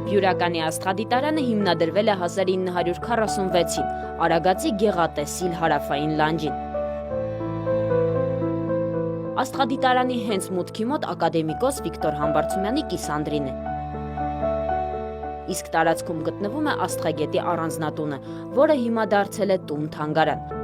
Բյուրականի աստղադիտարանը հիմնադրվել է 1946-ին, Արագածի գեղատեսիլ հարավային լանջին։ Աստղադիտարանի հենց մուտքի մոտ ակադեմիկոս Վիկտոր Համբարձումյանի կիսանդրին է։ Իսկ տարածքում գտնվում է աստղագետի առանձնատունը, որը հիմա դարձել է տուն-թանգարան։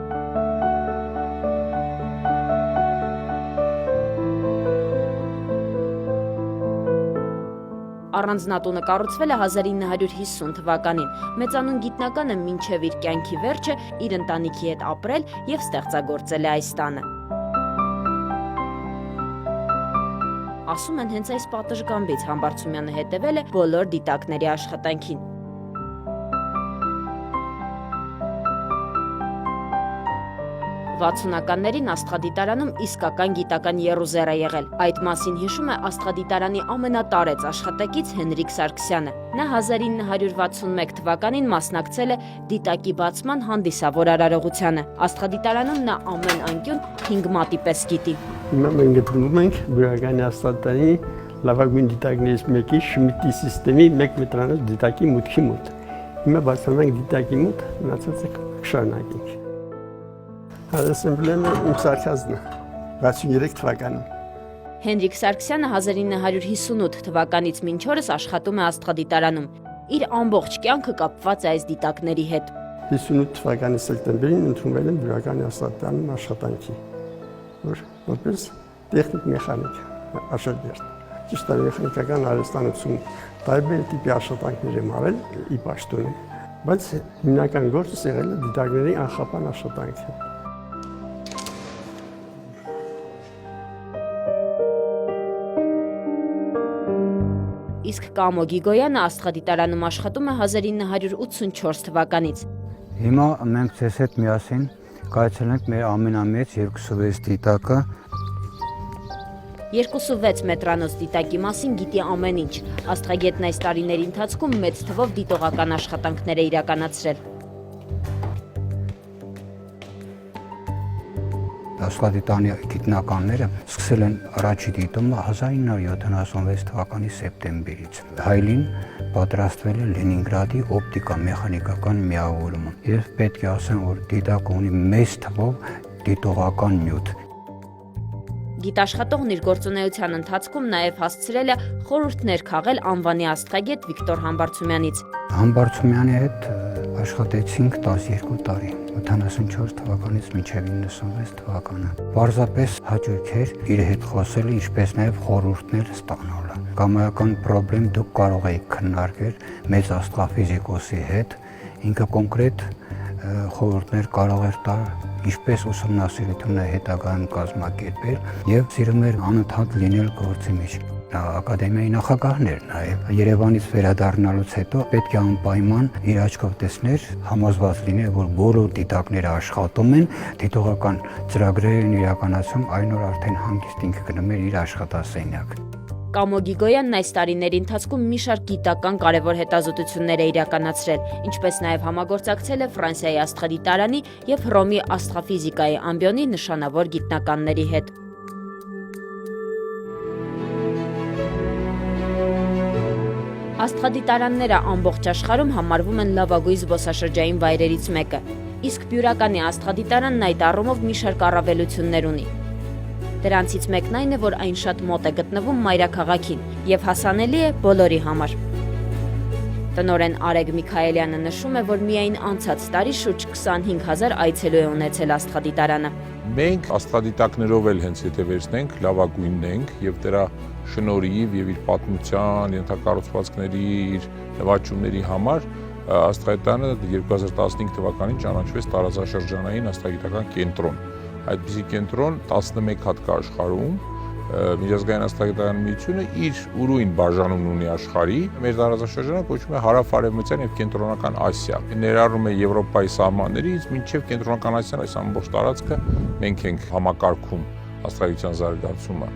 Առանձնատունը կառուցվել է 1950 թվականին։ Մեծանուն գիտնականը մինչև իր կյանքի վերջը իր ընտանիքի հետ ապրել և ստեղծագործել է այս տանը։ Ասում են, հենց այս պատշգամբից Համբարձումյանը հետևել է բոլոր դիտակների աշխատանքին։ Վաթսունականներին աստղադիտարանում իսկական գիտական եռուզեռ է եղել։ Այդ մասին հիշում է աստղադիտարանի ամենատարեց աշխատակից Հենրիկ Սարգսյանը։ Նա 1961 թվականին մասնակցել է դիտակի բացման հանդիսավոր արարողությանը։ Աստղադիտարանում նա ամեն անկյուն 5 մատի պես գիտի։ Հիմա մենք գտնվում ենք Բյուրականի աստղադիտարանի լավագույն դիտակներից մեկի Շմիդտի սիստեմի 1 մետրանոց դիտակի մուտքի մոտ։ Հիմա բացանանք դիտակի մոտ, մնացածը կշարունակենք։ Εμբլեմը իմ սարքածն է 63 թվականին։ Հենրիկ Սարգսյանը 1958 թվականից մինչ օրս աշխատում է աստղադիտարանում։ Իր ամբողջ կյանքը կապված է այս դիտակների հետ։ 58 թվականի սեպտեմբերին ընդունվել եմ Բյուրականի աստղադիտարանում աշխատանքի, որպես տեխնիկ մեխանիկ աշակերտ։ Ճիշտ է, մեխանիկական արհեստանոցում տարբեր տիպի աշխատանքներ եմ արել ի պաշտոնի, բայց հիմնական գործս եղել է դիտակների անխափան աշխատանքը։ Իսկ Կամո Գիգոյանը աստղադիտարանում աշխատում է 1984 թվականից։ Հիմա մենք ձեզ հետ միասին կայացել ենք մեր ամենամեծ 26 դիտակը։ 26 մետրանոց դիտակի մասին գիտի ամեն ինչ։ Աստղագետն այս տարիների ընթացքում մեծ թվով դիտողական աշխատանքներ է իրականացրել։ Աստղադիտարանի գիտնականները սկսել են առաջի դիտումը 1976 թվականի սեպտեմբերից։ Հայլին պատրաստվել է Լենինգրադի օպտիկա-մեխանիկական միավորումը։ Եվ պետք է ասեմ, որ դիտակը ունի մեծ թվով դիտողական նյութ։ Գիտաշխատողն իր գործունեության ընթացքում նաև հասցրել է խորհուրդներ քաղել անվանի աստղագետ Վիկտոր Համբարձումյանից։ Համբարձումյանի հետ աշխատեցինք 12 տարի, 74 թվականից մինչև 96 թվականը։ Պարզապես հաճույք էր իր հետ խոսելը, ինչպես նաև խորհուրդներ ստանալը։ Կամայական պրոբլեմ դուք կարող եք քննարկել մեծ աստղաֆիզիկոսի հետ, ինքը կոնկրետ խորհուրդներ կարող էր տալ, ինչպես ուսումնասիրությունը հետագայում կազմակերպել և սիրում էր անընդհատ լինել գործի մեջ։ Ակադեմիայի նախագահն էր նաև։ Երևանից վերադառնալուց հետո պետք է անպայման իր աչքով տեսներ, համոզված լիներ, որ բոլոր դիտակները աշխատում են, դիտողական ծրագրեր են իրականացում, այն օր արդեն հանգիստ ինքը գնում էր իր աշխատասենյակ։ Կամո Գիգոյանն այս տարիների ընթացքում մի շարք գիտական կարևոր հետազոտություններ է իրականացրել, ինչպես նաև համագործակցել է Ֆրանսիայի աստղադիտարանի և Հռոմի աստղաֆիզիկայի ամբիոնի նշանավոր գիտնականների հետ։ Աստղադիտարանները ամբողջ աշխարհում համարվում են լավագույն զբոսաշրջային վայրերից մեկը, իսկ Բյուրականի աստղադիտարանն այդ առումով մի շարք առավելություններ ունի։ Դրանցից մեկն այն է, որ այն շատ մոտ է գտնվում մայրաքաղաքին և հասանելի է բոլորի համար։ Տնօրեն Արեգ Միքայելյանը նշում է, որ միայն անցած տարի շուրջ 25,000 այցելու է ունեցել աստղադիտարանը։ Մենք աստղադիտակներով էլ հենց եթե վերցնենք, լավագույնն ենք և դրա շնորհիվ և իր պատմության, ենթակառուցվածքների, իր նվաճումների համար աստղադիտարանը 2015 թվականին ճանաչվեց տարածաշրջանային աստղագիտական կենտրոն։ Այդպիսի կենտրոն 11 հատ կա աշխարհում, Միջազգային աստղագիտական միությունը իր ուրույն բաժանումն ունի աշխարհի, մեր տարածաշրջանը կոչվում է Հարավ-Արևմտյան և Կենտրոնական Ասիա։ Ներառում է Եվրոպայի սահմաններից մինչև Կենտրոնական Ասիան, այս ամբողջ տարածքը մենք ենք համակարգում աստղագիտության զարգացումը։